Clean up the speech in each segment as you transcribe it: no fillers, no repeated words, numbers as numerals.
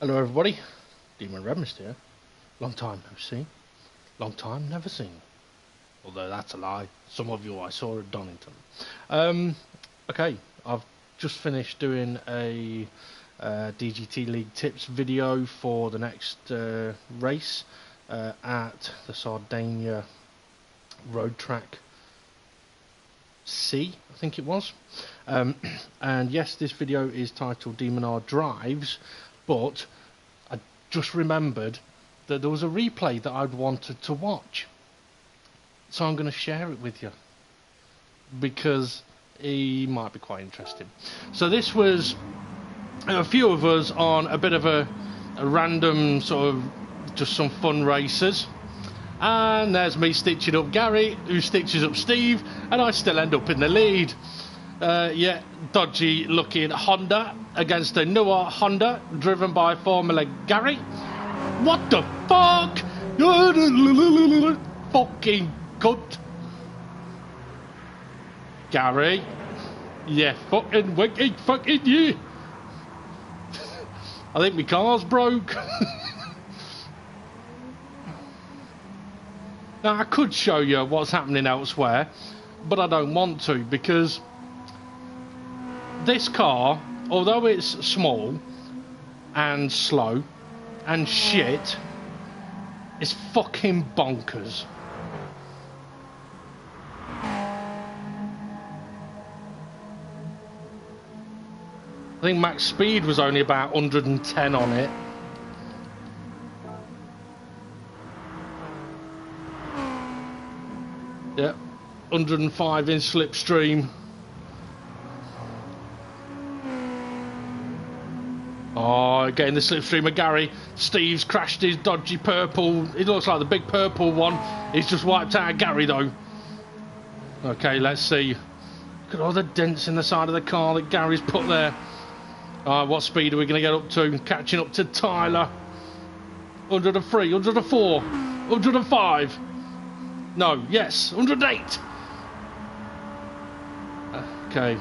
Hello everybody, demonr here. Long time no see, long time never seen. Although that's a lie, some of you I saw at Donington. Okay, I've just finished doing a DGT League tips video for the next race at the Sardinia road track C, I think it was. And yes, this video is titled demonr Drives, but I just remembered that there was a replay that I'd wanted to watch, so I'm going to share it with you because it might be quite interesting. So this was a few of us on a bit of a random sort of just some fun races, and there's me stitching up Gary, who stitches up Steve, and I still end up in the lead. Yeah, dodgy looking Honda against a newer Honda driven by Formula Gary. What the fuck? Fucking cunt. Gary. Yeah, fucking wicked, fucking you. I think my car's broke. Now, I could show you what's happening elsewhere, but I don't want to, because this car, although it's small and slow and shit, is fucking bonkers. I think max speed was only about 110 on it. Yep, 105 in slipstream. Oh, getting the slipstream of Gary. Steve's crashed his dodgy purple. It looks like the big purple one. He's just wiped out Gary though. Okay, let's see. Look at all the dents in the side of the car that Gary's put there. What speed are we going to get up to? Catching up to Tyler. 103, 104, 105. No, yes, 108. Okay.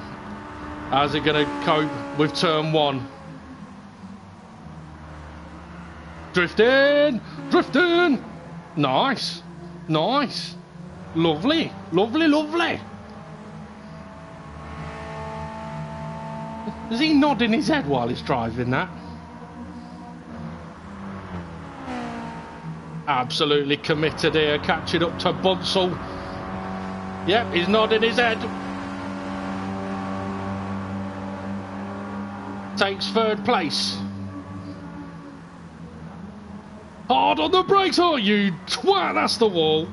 How's it going to cope with turn one? Drifting! Drifting! Nice! Nice! Lovely! Lovely, lovely! Is he nodding his head while he's driving that? Absolutely committed here, catching up to Bunsell. Yep, he's nodding his head. Takes third place. Hard on the brakes, oh you twat, that's the wall.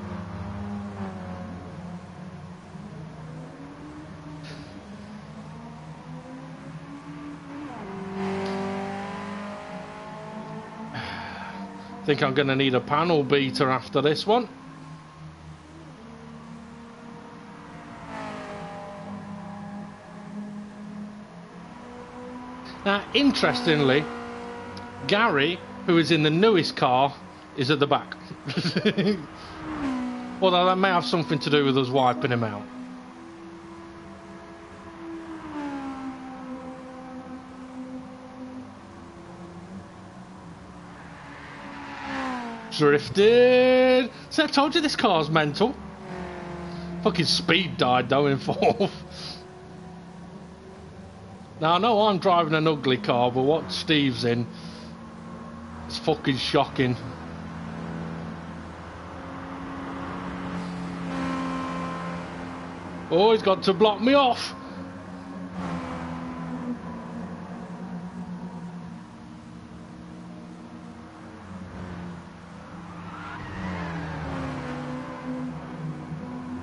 I think I'm going to need a panel beater after this one. Now, interestingly, Gary, who is in the newest car, is at the back. Although that may have something to do with us wiping him out. Drifted. So I told you this car's mental. Fucking speed died though in fourth. Now I know I'm driving an ugly car, but what Steve's in, it's fucking shocking. Oh, he's got to block me off.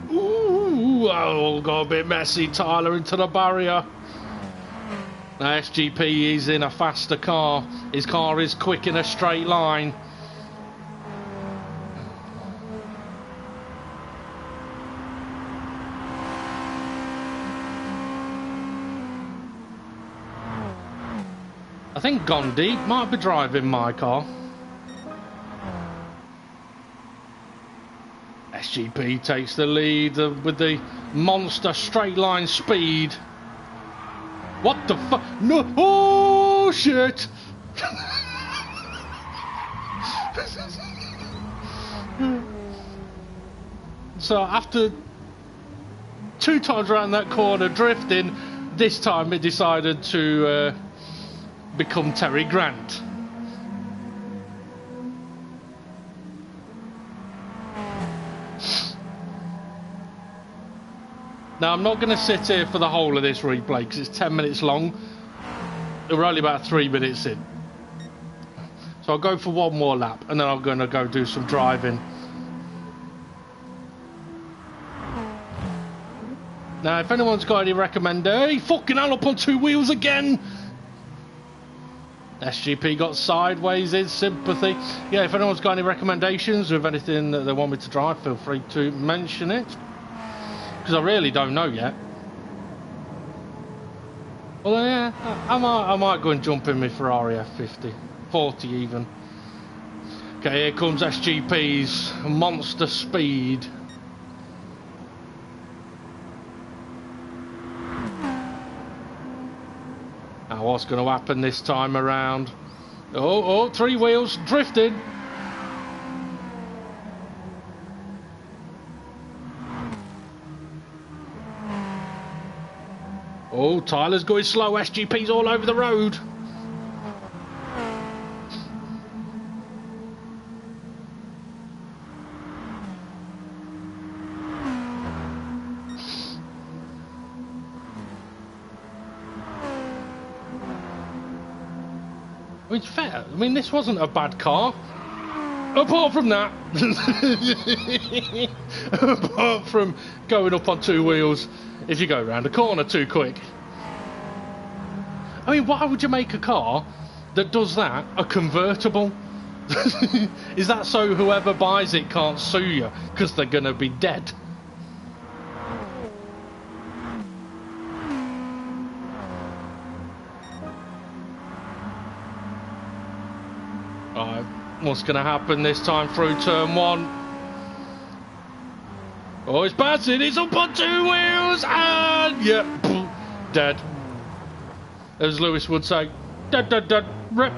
Ooh, oh, got a bit messy. Tyler into the barrier. Now SGP is in a faster car. His car is quick in a straight line. I think Gandhi might be driving my car. SGP takes the lead with the monster straight line speed. What the fuck? No! Oh shit! So after 2 times around that corner drifting, this time it decided to become Terry Grant. Now I'm not going to sit here for the whole of this replay because it's 10 minutes long. We're only about 3 minutes in. So I'll go for one more lap and then I'm going to go do some driving. Now if anyone's got any hey, fucking hell, up on 2 wheels again! SGP got sideways in sympathy. Yeah, if anyone's got any recommendations of anything that they want me to drive, feel free to mention it. Because I really don't know yet. Well, yeah, I might go and jump in my Ferrari F50. 40 even. Okay, here comes SGP's monster speed. Now what's going to happen this time around? Oh, 3 wheels drifting. Oh, Tyler's going slow. SGP's all over the road. I mean, it's fair. I mean, this wasn't a bad car. Apart from that. Apart from going up on 2 wheels if you go around a corner too quick. I mean, why would you make a car that does that a convertible? Is that so whoever buys it can't sue you because they're going to be dead? Alright, what's going to happen this time through turn 1? Oh, it's passing, it's up on 2 wheels, and yep, dead. As Lewis would say, dead, dead, dead, rip.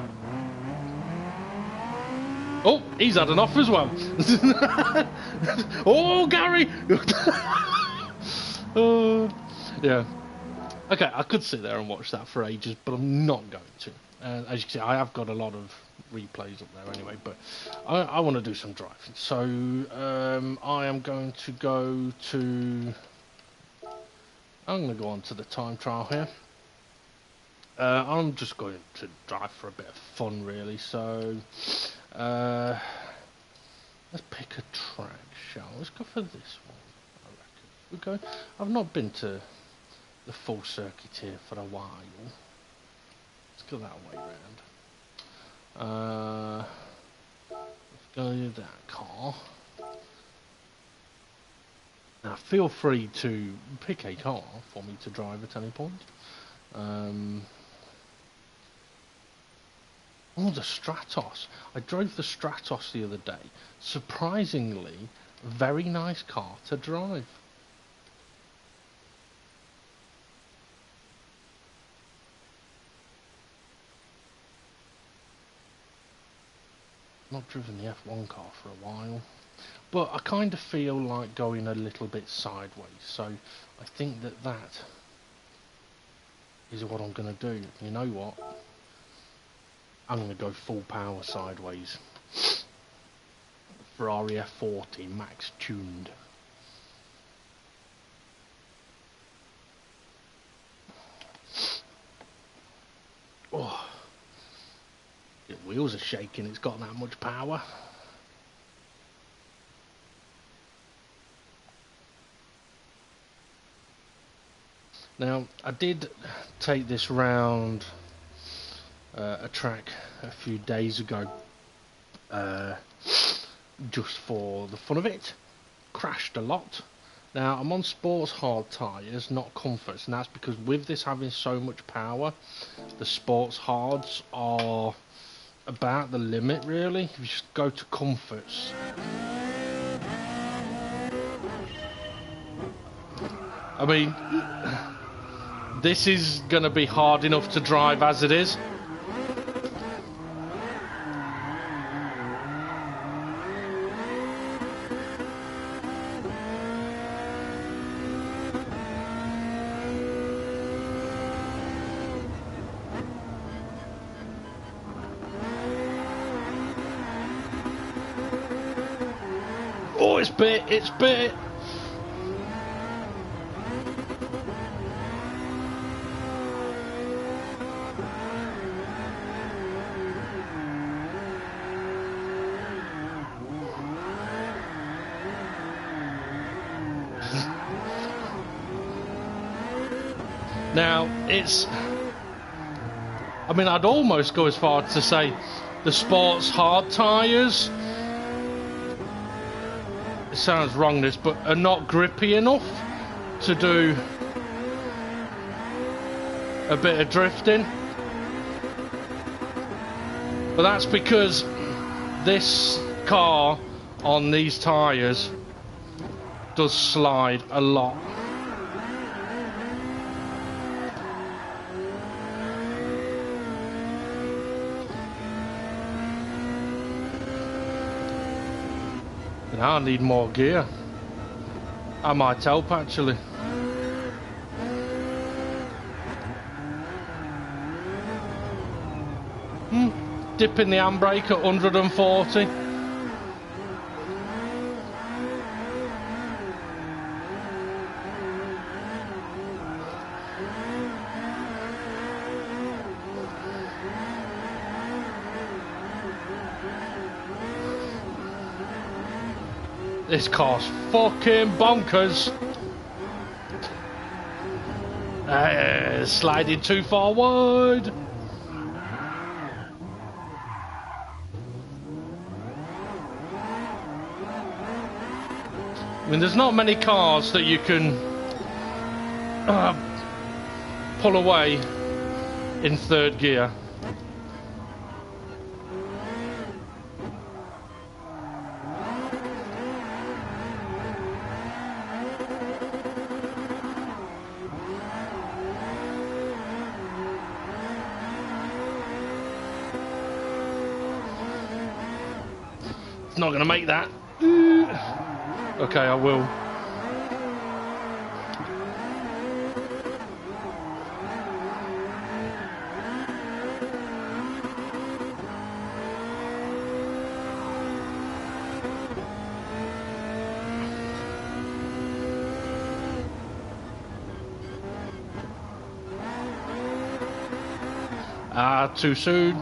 Oh, he's had enough as well. Oh, Gary! Yeah. Okay, I could sit there and watch that for ages, but I'm not going to. As you can see, I have got a lot of replays up there anyway, but I want to do some driving. So I am going to go to... I'm going to go on to the time trial here. I'm just going to drive for a bit of fun, really. So let's pick a track, shall we? Let's go for this one, I reckon. I've not been to the full circuit here for a while. Let's go that way round. Let's go to that car. Now feel free to pick a car for me to drive at any point. Oh, the Stratos. I drove the Stratos the other day. Surprisingly, very nice car to drive. Not driven the F1 car for a while, but I kind of feel like going a little bit sideways, so I think that is what I'm going to do. You know what? I'm going to go full power sideways. Ferrari F40 max tuned. Oh. The wheels are shaking, it's got that much power. Now, I did take this round a track a few days ago, just for the fun of it. Crashed a lot. Now, I'm on sports hard tyres, not comforts, and that's because with this having so much power, the sports hards are about the limit, really. If you just go to comforts, I mean, this is going to be hard enough to drive as it is. Oh, it's bit, it's bit. Now, it's... I mean, I'd almost go as far to say the sports hard tyres, it sounds wrong this, but are not grippy enough to do a bit of drifting. But that's because this car on these tyres does slide a lot. And I need more gear. I might help actually. Dipping the handbrake at 140. This car's fucking bonkers. Sliding too far wide. I mean, there's not many cars that you can pull away in third gear. It's not going to make that. Okay, I will. Too soon.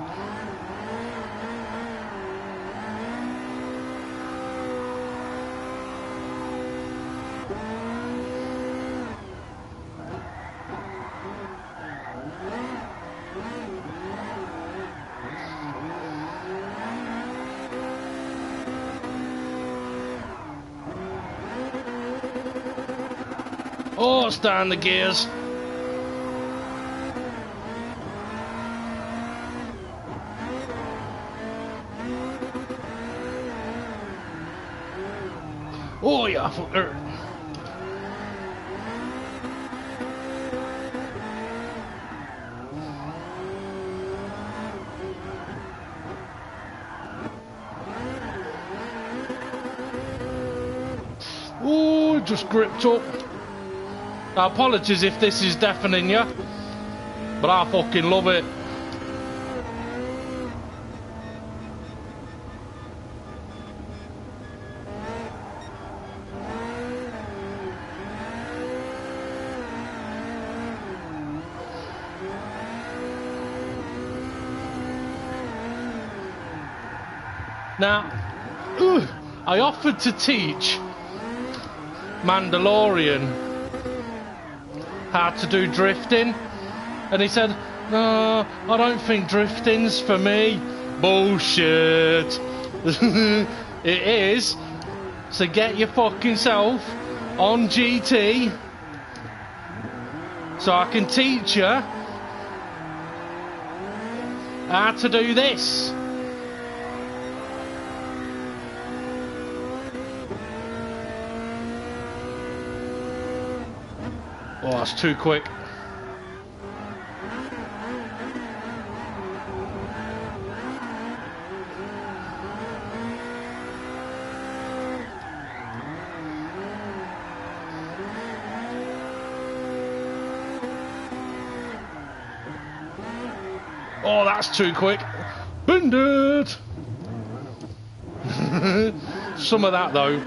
Oh, it's down the gears. Oh yeah, fucker. Oh, just gripped up. Now, apologies if this is deafening you, but I fucking love it. Now, I offered to teach Mandalorian how to do drifting, and he said, no, I don't think drifting's for me. Bullshit. It is. So get your fucking self on GT so I can teach you how to do this. Oh, that's too quick. Oh, that's too quick. Bend it. Some of that though.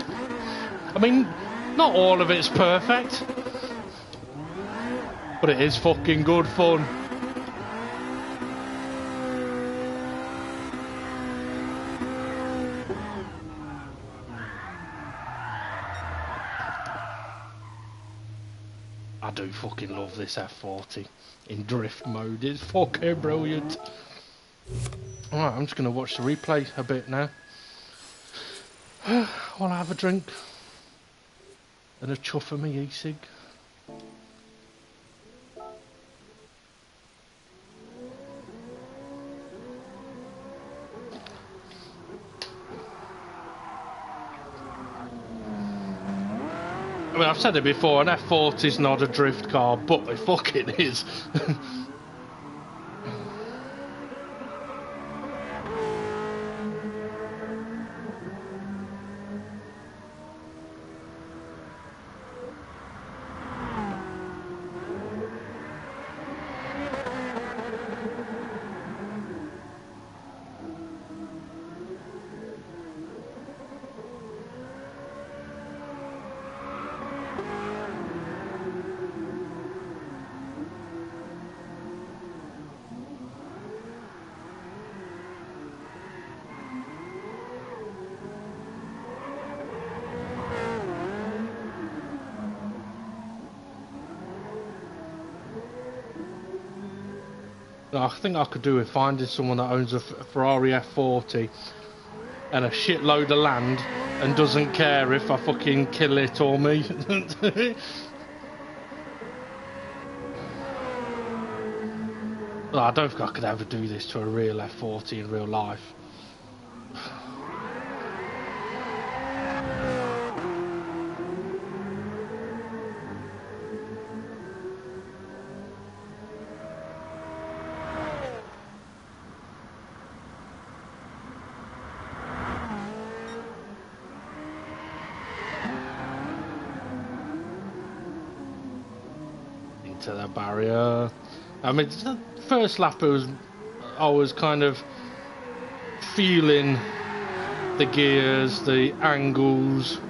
I mean, not all of it's perfect, but it is fucking good fun. I do fucking love this F40 in drift mode. It's fucking brilliant. Alright, I'm just going to watch the replay a bit now. While I have a drink and a chuff of me e-cig. I mean, I've said it before, an F40 is not a drift car, but it fucking is. I think I could do with finding someone that owns a Ferrari F40 and a shitload of land and doesn't care if I fucking kill it or me. I don't think I could ever do this to a real F40 in real life. To the barrier. I mean, the first lap I was kind of feeling the gears, the angles.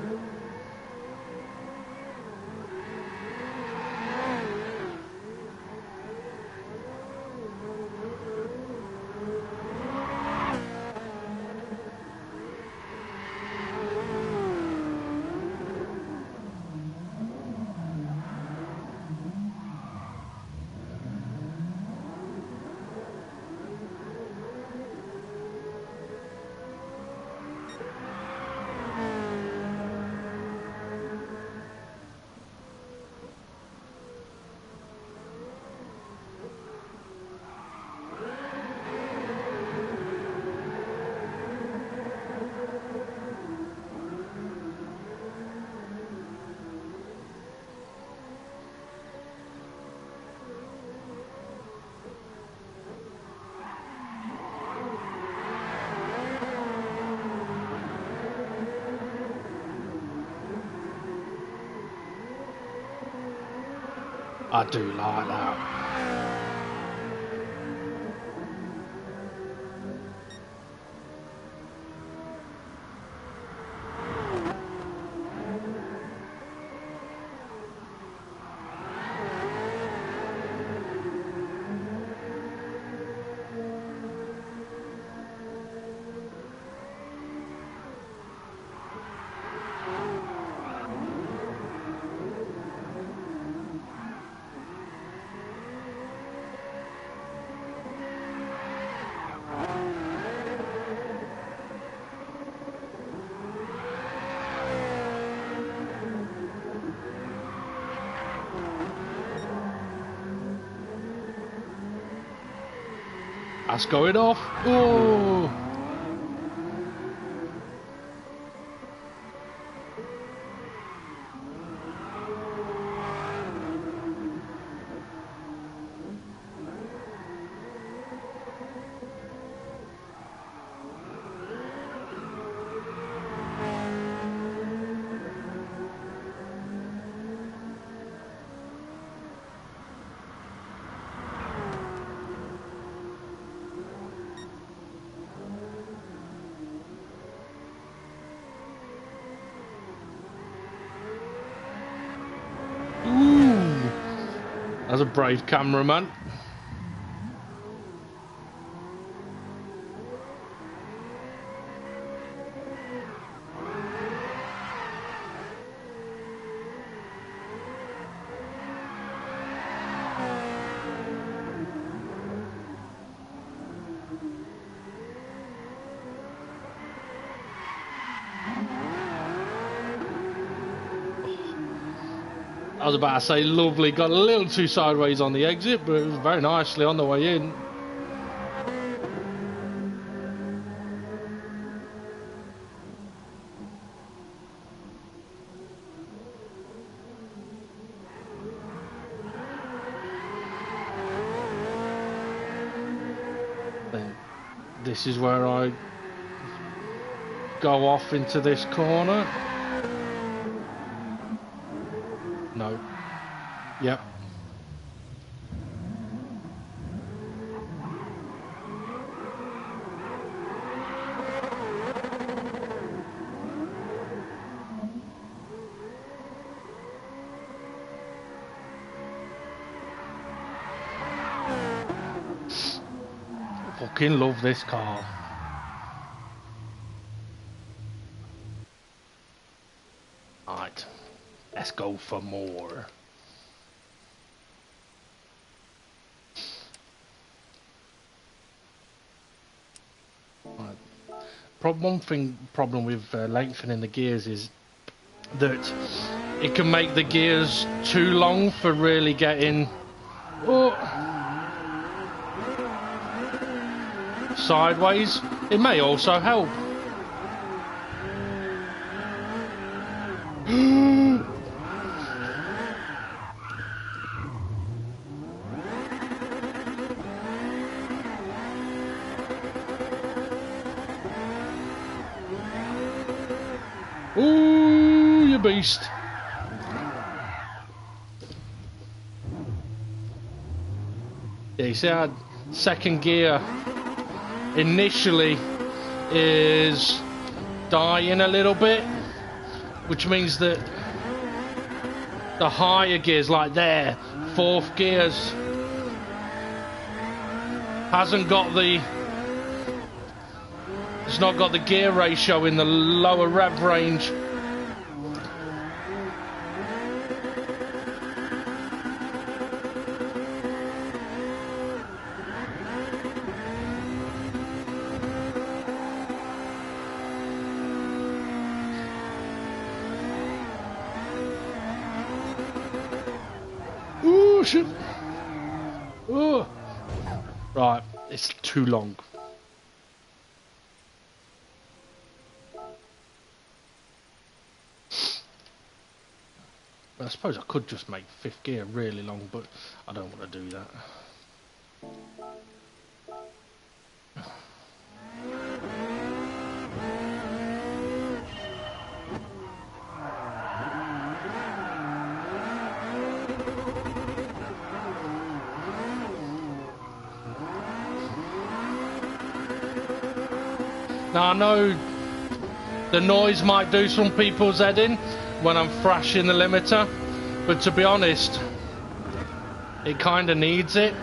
I do like that. That's going off. Oh! As a brave cameraman. I was about to say lovely, got a little too sideways on the exit, but it was very nicely on the way in. Then this is where I go off into this corner. No. Yep. Fucking love this car. Right. Let's go for more. Problem with lengthening the gears is that it can make the gears too long for really getting sideways. It may also help. Ooh, you beast. Yeah, you see how second gear initially is dying a little bit, which means that the higher gears, like there, fourth gears, hasn't got the, it's not got the gear ratio in the lower rev range. Ooh, shit. Ooh. Right, it's too long. I suppose I could just make fifth gear really long, but I don't want to do that. Now I know the noise might do some people's head in when I'm thrashing the limiter, but to be honest, it kind of needs it.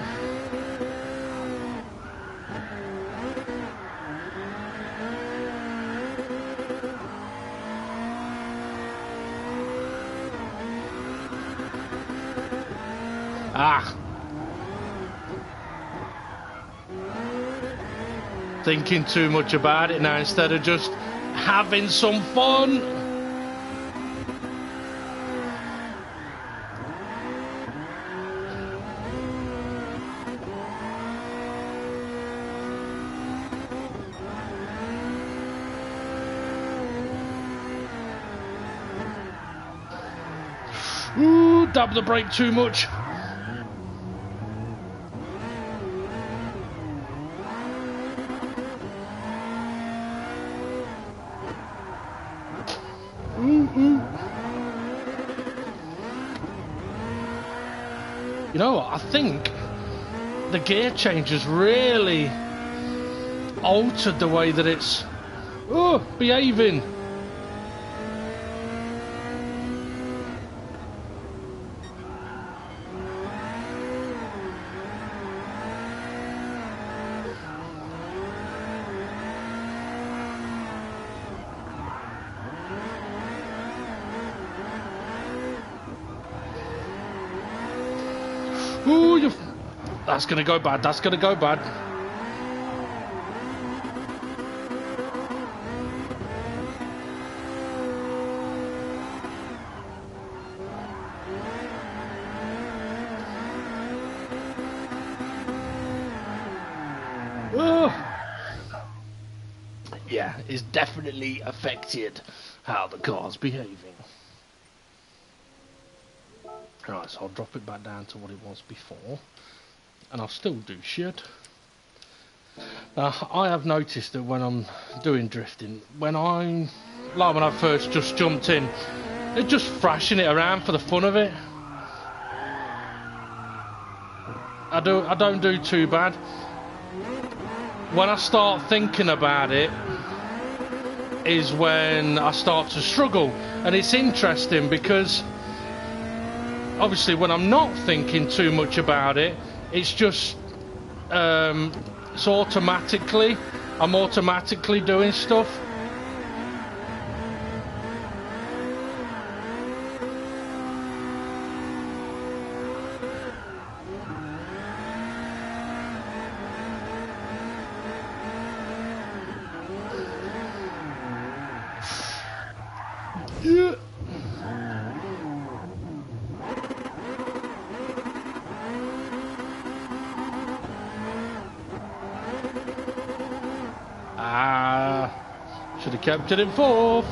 Thinking too much about it now instead of just having some fun. Ooh, dab the brake too much. You know what, I think the gear change has really altered the way that it's behaving. Ooh, that's gonna go bad. That's gonna go bad. Yeah, it's definitely affected how the car's behaving. Right, so I'll drop it back down to what it was before, and I'll still do shit. Now, I have noticed that when I'm doing drifting, like when I first just jumped in, they're just thrashing it around for the fun of it. I don't do too bad. When I start thinking about it is when I start to struggle, and it's interesting because obviously when I'm not thinking too much about it, it's just it's automatically, I'm automatically doing stuff. Yeah. Should have kept it in fourth.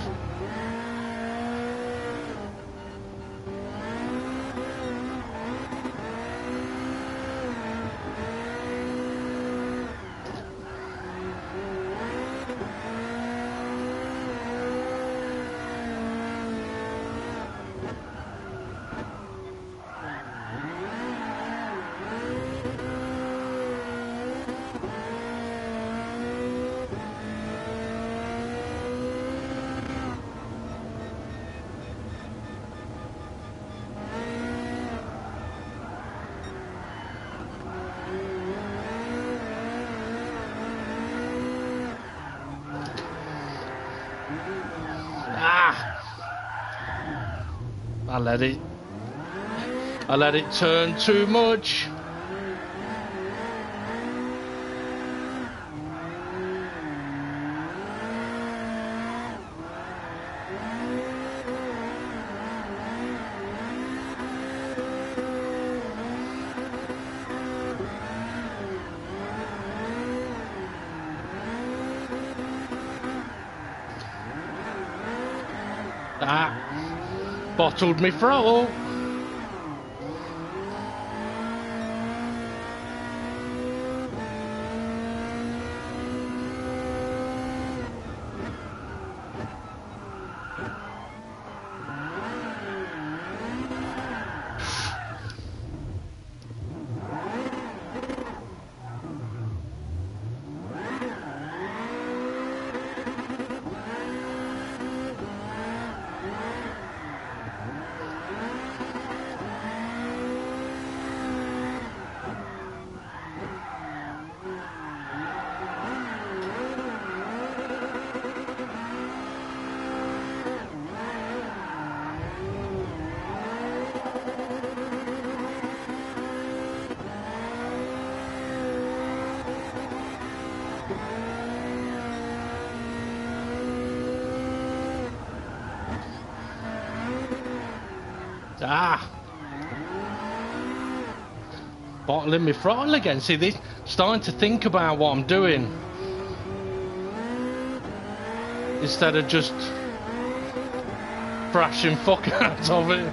I let it turn too much. Bottled me throttle. Bottling my throttle again. See, this starting to think about what I'm doing instead of just thrashing fuck out of it.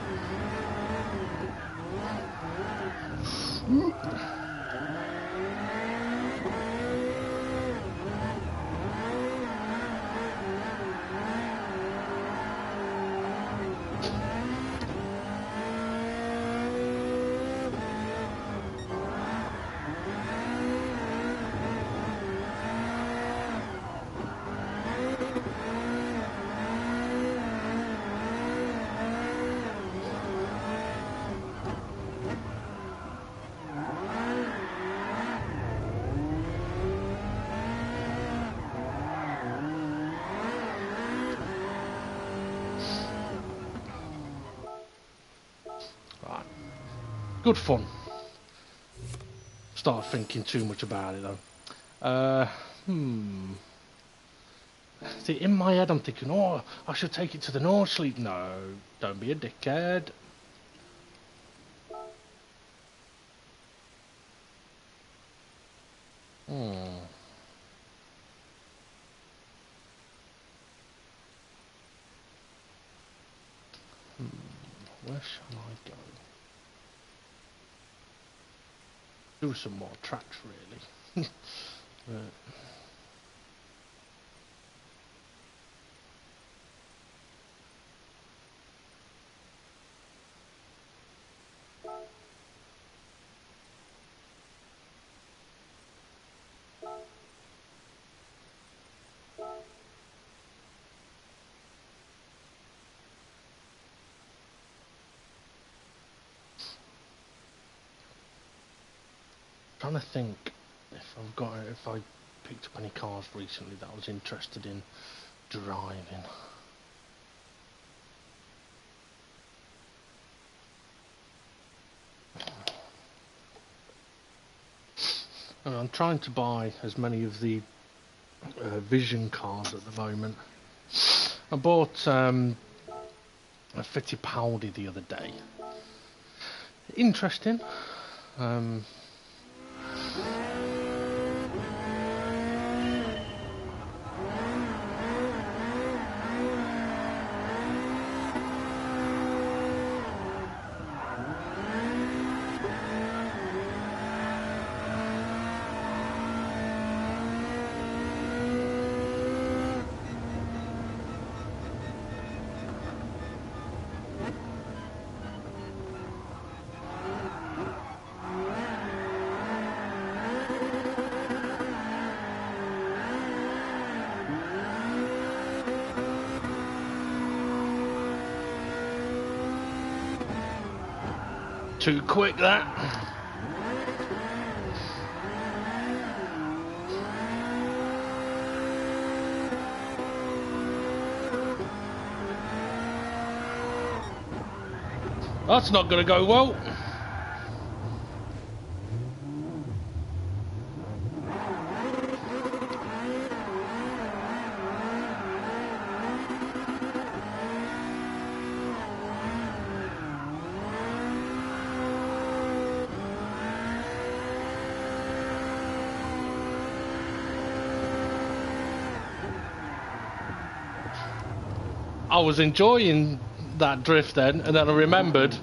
Good fun. start thinking too much about it though. See, in my head I'm thinking, oh, I should take it to the North Sleep. No, don't be a dickhead. Where shall I go? Do some more tracks, really. Trying to think if I picked up any cars recently that I was interested in driving. I'm trying to buy as many of the Vision cars at the moment. I bought a Fittipaldi the other day. Interesting. Too quick, that. That's not going to go well. I was enjoying that drift then, and then I remembered,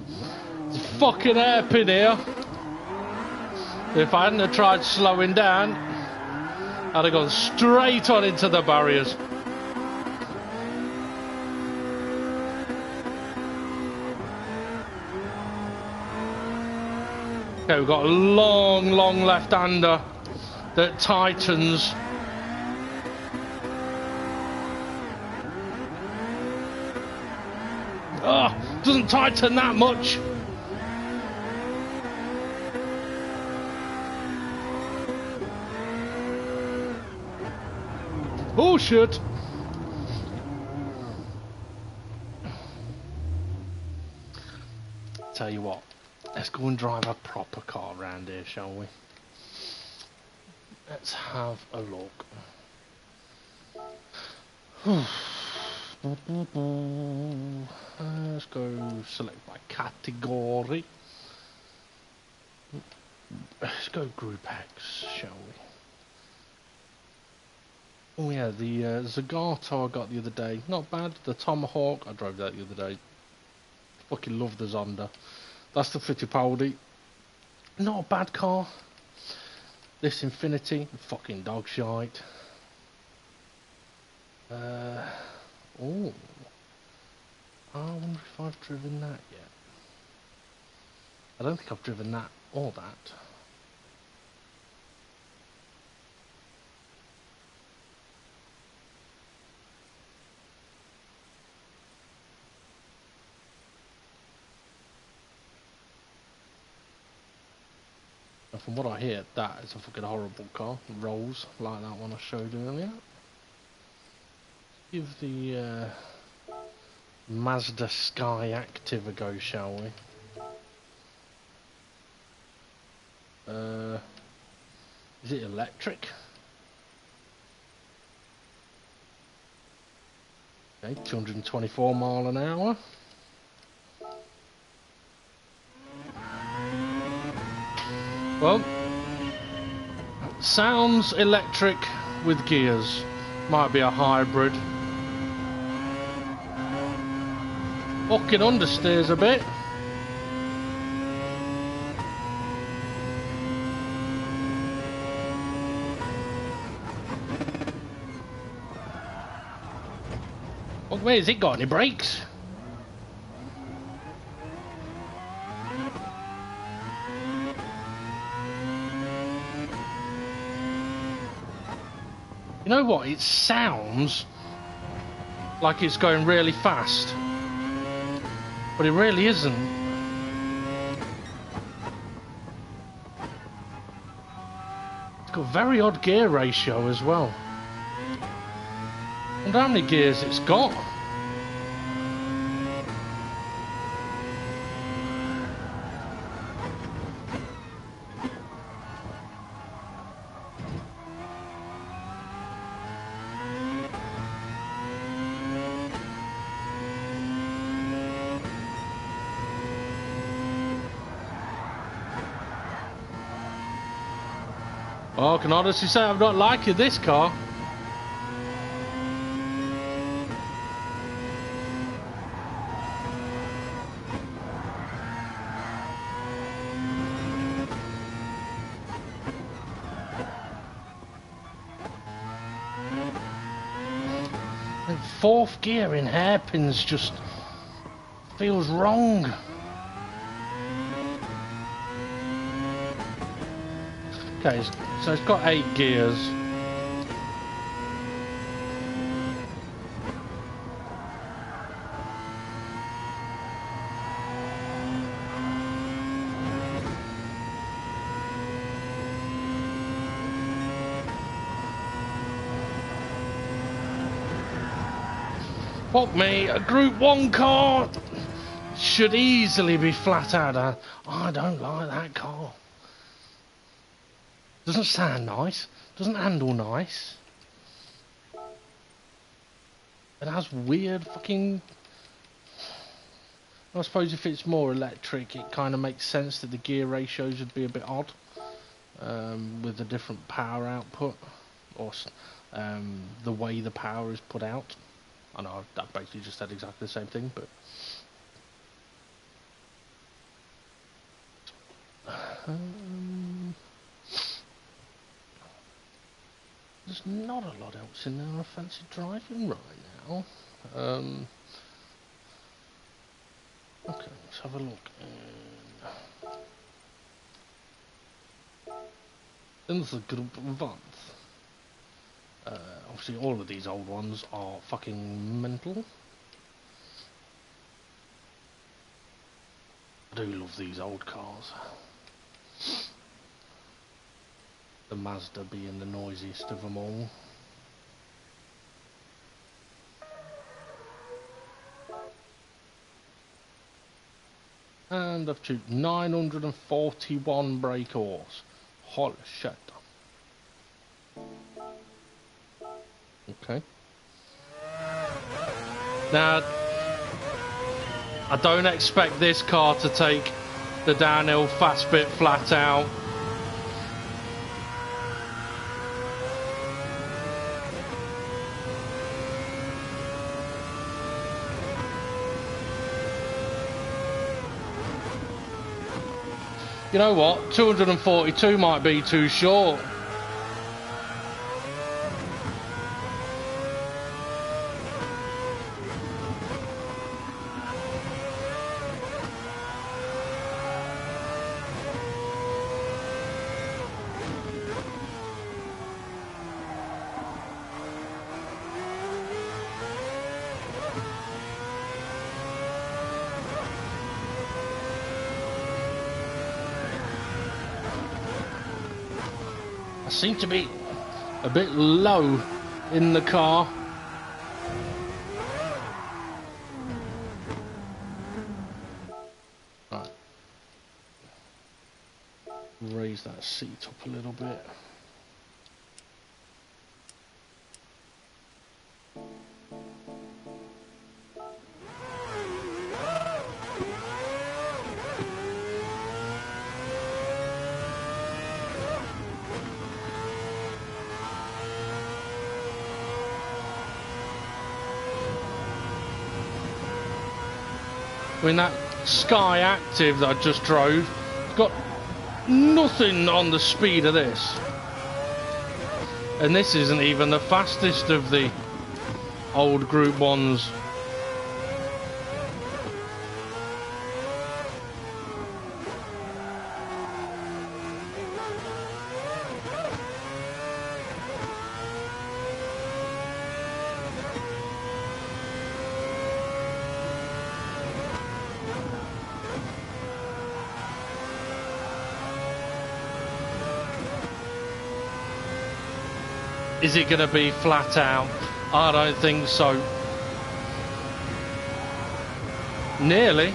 fucking hairpin here. If I hadn't have tried slowing down, I'd have gone straight on into the barriers. Okay, we've got a long left-hander that tightens. Oh, doesn't tighten that much. Oh shit. Tell you what, let's go and drive a proper car around here, shall we? Let's have a look. Let's go select by category. Let's go Group X, shall we? Oh yeah, the Zagato I got the other day. Not bad. The Tomahawk, I drove that the other day. Fucking love the Zonda. That's the Fittipaldi. Not a bad car. This Infinity, fucking dog shite. Oh. I wonder if I've driven that yet. I don't think I've driven that or that. And from what I hear, that is a fucking horrible car. It rolls like that one I showed earlier. Give the Mazda Sky Active a go, shall we? Is it electric? Okay, 224 mile an hour. Well, sounds electric with gears. Might be a hybrid. Fucking understeers a bit. Fuck me, has it got any brakes? You know what? It sounds like it's going really fast, but it really isn't. It's got a very odd gear ratio as well. I wonder how many gears it's got. Oh, I can honestly say I'm not liking this car. And fourth gear in hairpins just feels wrong. Okay, so it's got 8 gears. Fuck me, a Group 1 car should easily be flat out. I don't like that car. Doesn't sound nice, doesn't handle nice. It has weird fucking... I suppose if it's more electric, it kind of makes sense that the gear ratios would be a bit odd. With a different power output, or the way the power is put out. I know that basically just said exactly the same thing, but... there's not a lot else in there I fancy driving right now. Okay, let's have a look. In the Group 1. Obviously all of these old ones are fucking mental. I do love these old cars. The Mazda being the noisiest of them all. And I've chosen 941 brake horse. Holy shit. Okay. Now, I don't expect this car to take the downhill fast bit flat out. You know what? 242 might be too short. I seem to be a bit low in the car. Right. Raise that seat up a little bit. I mean, that Sky Active that I just drove got nothing on the speed of this. And this isn't even the fastest of the old Group 1s. Is it going to be flat out? I don't think so. Nearly.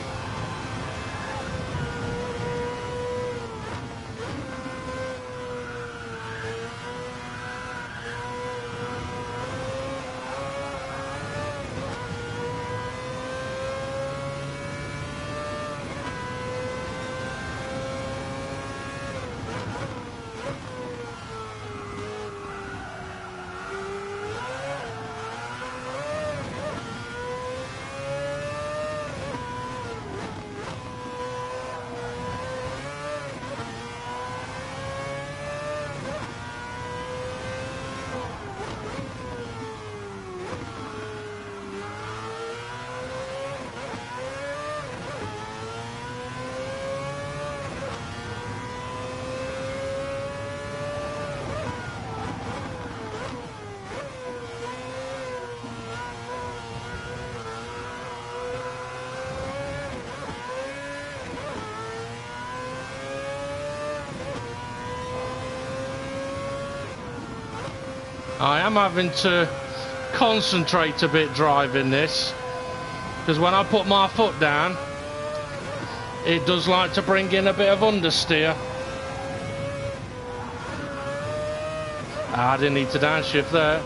I am having to concentrate a bit driving this, because when I put my foot down, it does like to bring in a bit of understeer. I didn't need to downshift there.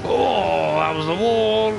Oh, that was the wall.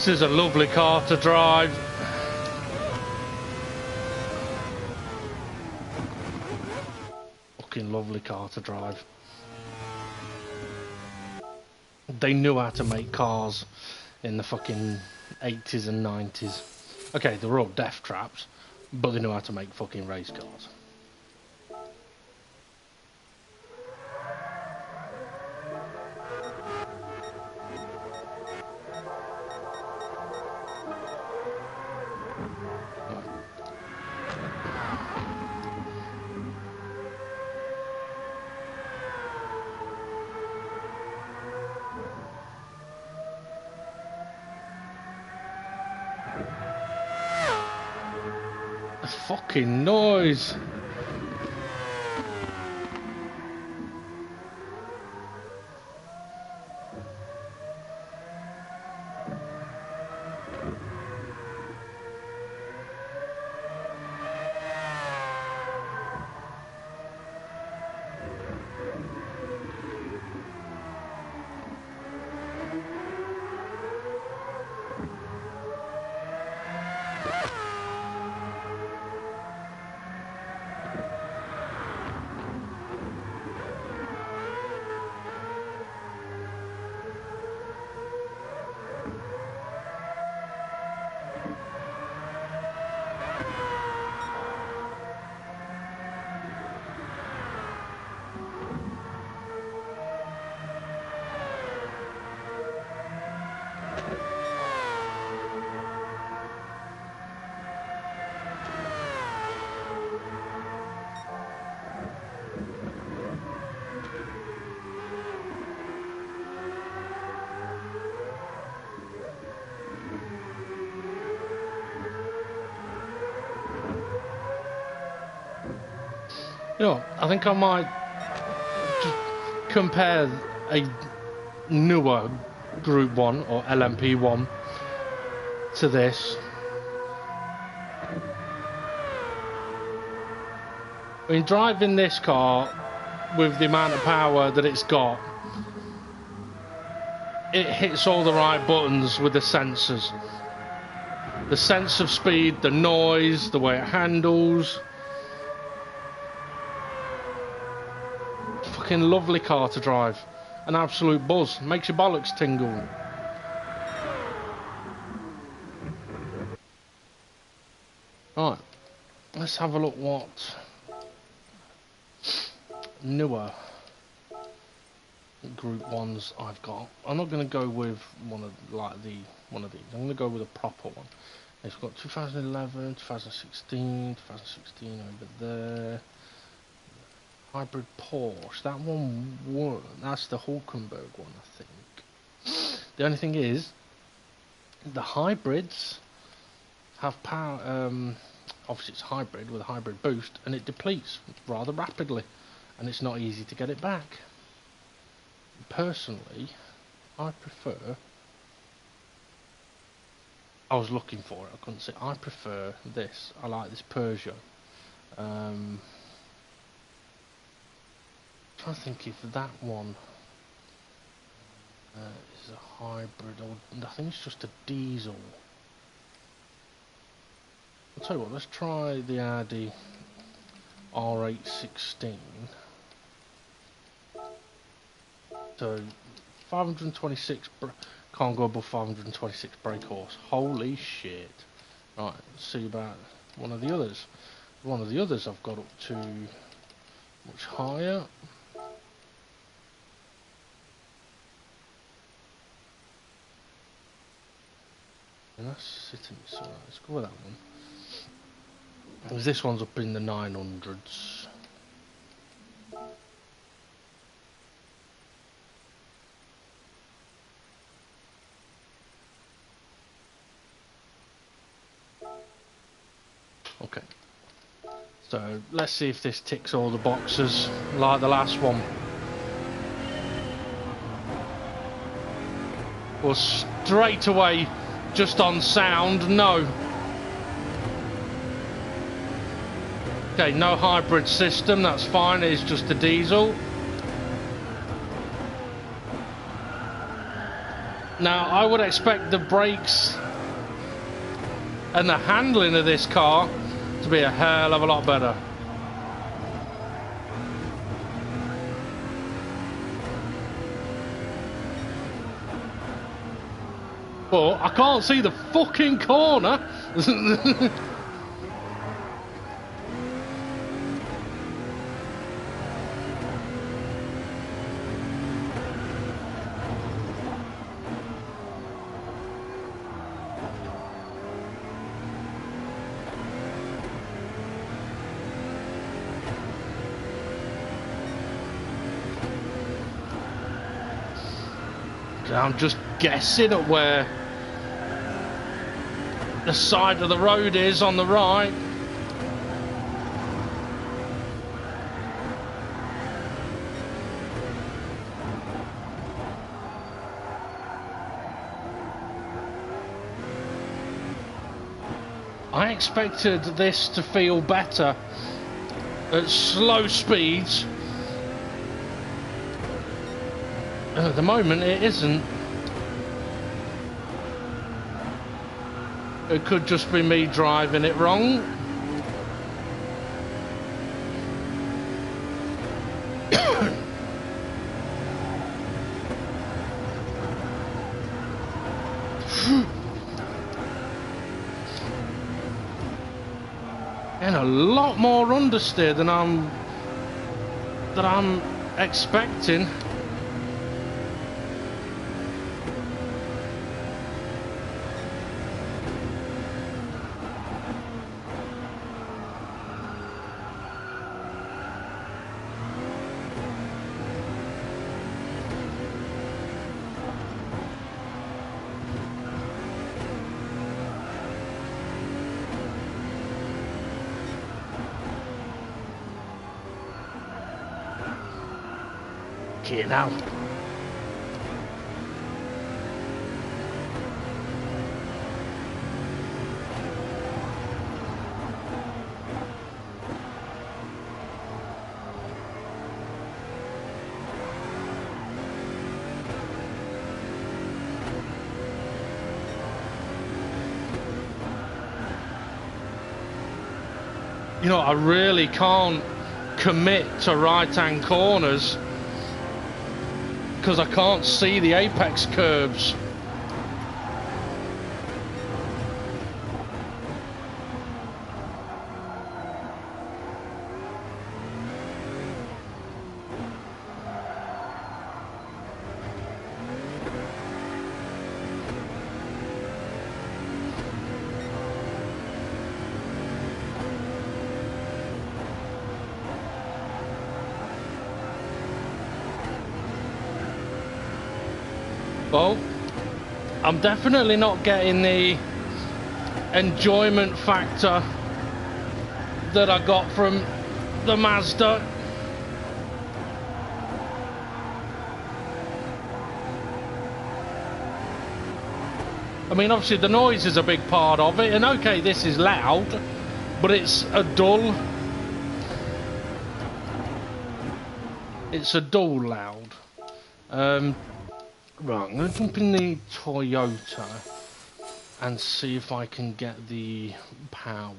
This is a lovely car to drive. fucking lovely car to drive. They knew how to make cars in the fucking 80s and 90s. Okay, they were all death traps, but they knew how to make fucking race cars. The fucking noise! You know, I think I might just compare a newer Group 1 or LMP1 to this. I mean, driving this car with the amount of power that it's got, it hits all the right buttons with the sensors. The sense of speed, the noise, the way it handles. Fucking lovely car to drive. An absolute buzz. Makes your bollocks tingle. Right. Let's have a look what newer Group 1s I've got. I'm not going to go with one of these. I'm going to go with a proper one. It's got 2011, 2016, 2016 over there. Hybrid Porsche. That one won. That's the Hulkenberg one, I think. The only thing is, the hybrids have power. Obviously, it's hybrid with a hybrid boost, and it depletes rather rapidly, and it's not easy to get it back. Personally, I prefer. I was looking for it. I couldn't see. I prefer this. I like this Peugeot. I'm trying to think if that one is a hybrid or I think it's just a diesel. I'll tell you what, let's try the Audi R816. So 526 can't go above 526 brake horse. Holy shit. Right, let's see about one of the others. One of the others I've got up to much higher. And that's sitting, so let's go with that one. Because this one's up in the 900s. Okay. So let's see if this ticks all the boxes like the last one. Well, straight away, just on sound, no. Okay, no hybrid system, that's fine, it's just a diesel. Now, I would expect the brakes and the handling of this car to be a hell of a lot better. but I can't see the fucking corner. I'm just guessing at where the side of the road is on the right. I expected this to feel better at slow speeds. At the moment it isn't. It could just be me driving it wrong. And a lot more understeer than I'm expecting. Get out. You know, I really can't commit to right-hand corners because I can't see the apex curves. Well, I'm definitely not getting the enjoyment factor that I got from the Mazda. I mean, obviously the noise is a big part of it, and okay, this is loud, but it's a dull loud. Right, I'm going to jump in the Toyota and see if I can get the power.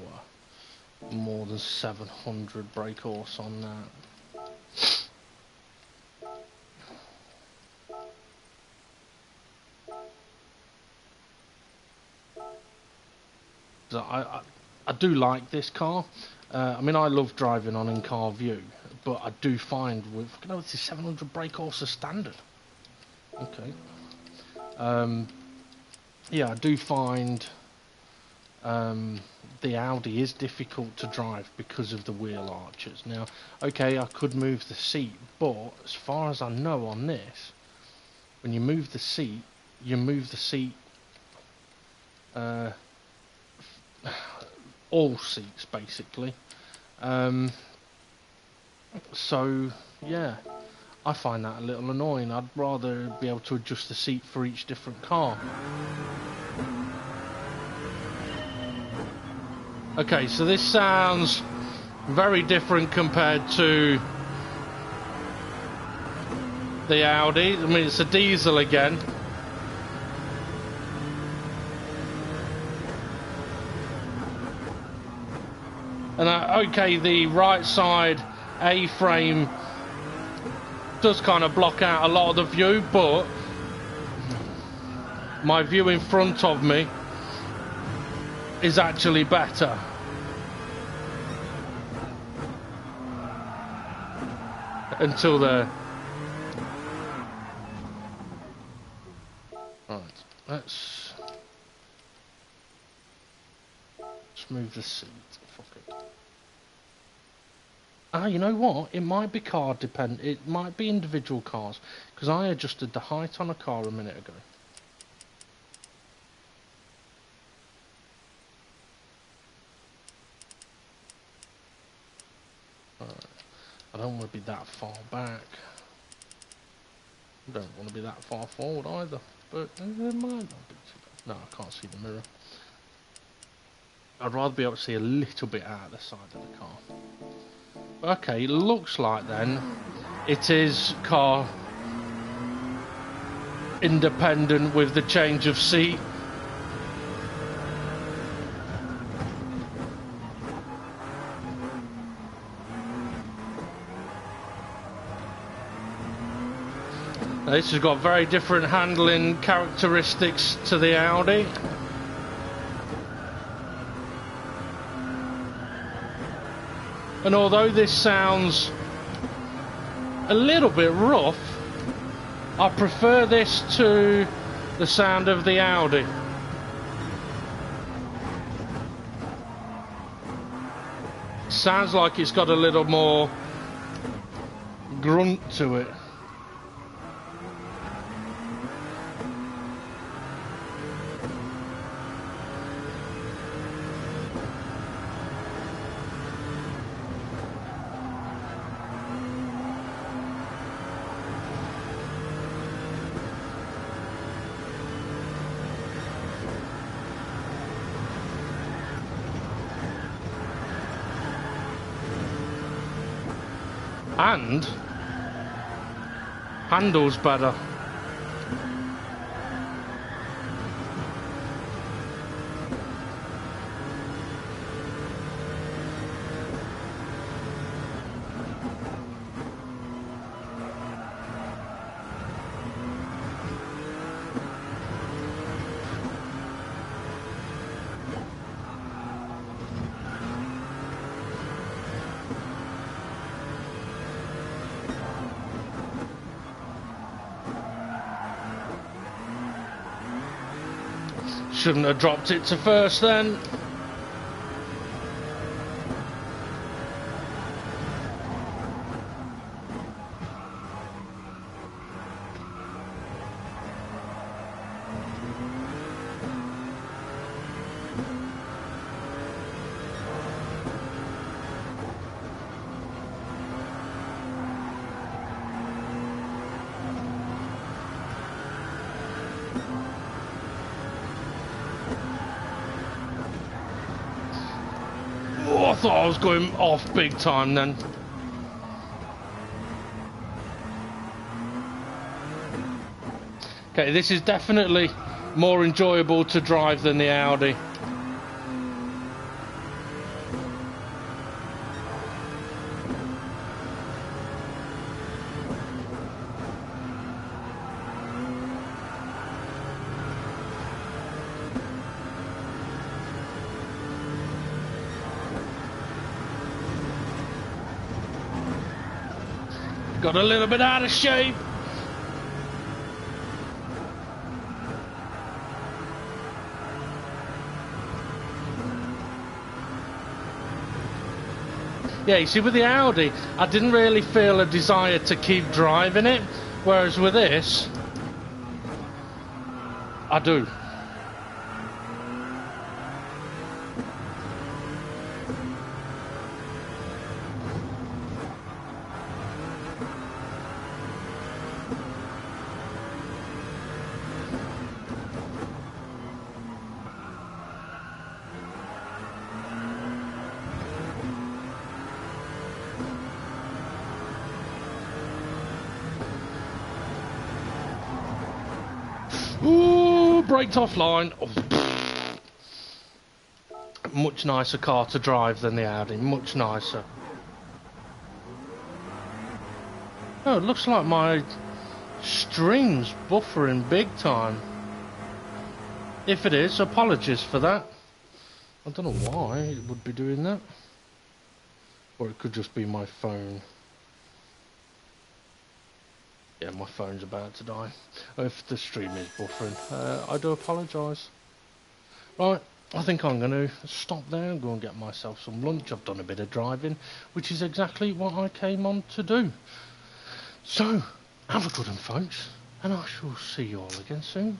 More than 700 brake horse on that. So I do like this car. I mean, I love driving on in-car view, but I do find with, you know, it's 700 brake horse as standard. Okay. Yeah, I do find the Audi is difficult to drive because of the wheel arches. Now, okay, I could move the seat, but as far as I know on this, when you move the seat, all seats basically. So yeah, I find that a little annoying. I'd rather be able to adjust the seat for each different car. Okay, so this sounds very different compared to the Audi. I mean, it's a diesel again. And okay, the right side A-frame does kind of block out a lot of the view, but my view in front of me is actually better. Until there. Right, let's move the seat. Fuck it. Ah, you know what? It might be car dependent. It might be individual cars, because I adjusted the height on a car a minute ago. I don't want to be that far back. I don't want to be that far forward either. But it might not be too bad. No, I can't see the mirror. I'd rather be able to see a little bit out of the side of the car. Okay, looks like then it is car independent with the change of seat. This has got very different handling characteristics to the Audi. And although this sounds a little bit rough, I prefer this to the sound of the Audi. Sounds like it's got a little more grunt to it. And handles better. Shouldn't have dropped it to first then. I thought I was going off big time then. Okay, this is definitely more enjoyable to drive than the Audi. Got a little bit out of shape. Yeah, you see, with the Audi, I didn't really feel a desire to keep driving it, whereas with this, I do. Ooh, braked offline. Oh. Much nicer car to drive than the Audi, much nicer. Oh, it looks like my stream's buffering big time. If it is, apologies for that. I don't know why it would be doing that. Or it could just be my phone. Yeah, my phone's about to die. If the stream is buffering, I do apologise. Right, I think I'm going to stop there and go and get myself some lunch. I've done a bit of driving, which is exactly what I came on to do. So, have a good one, folks, and I shall see you all again soon.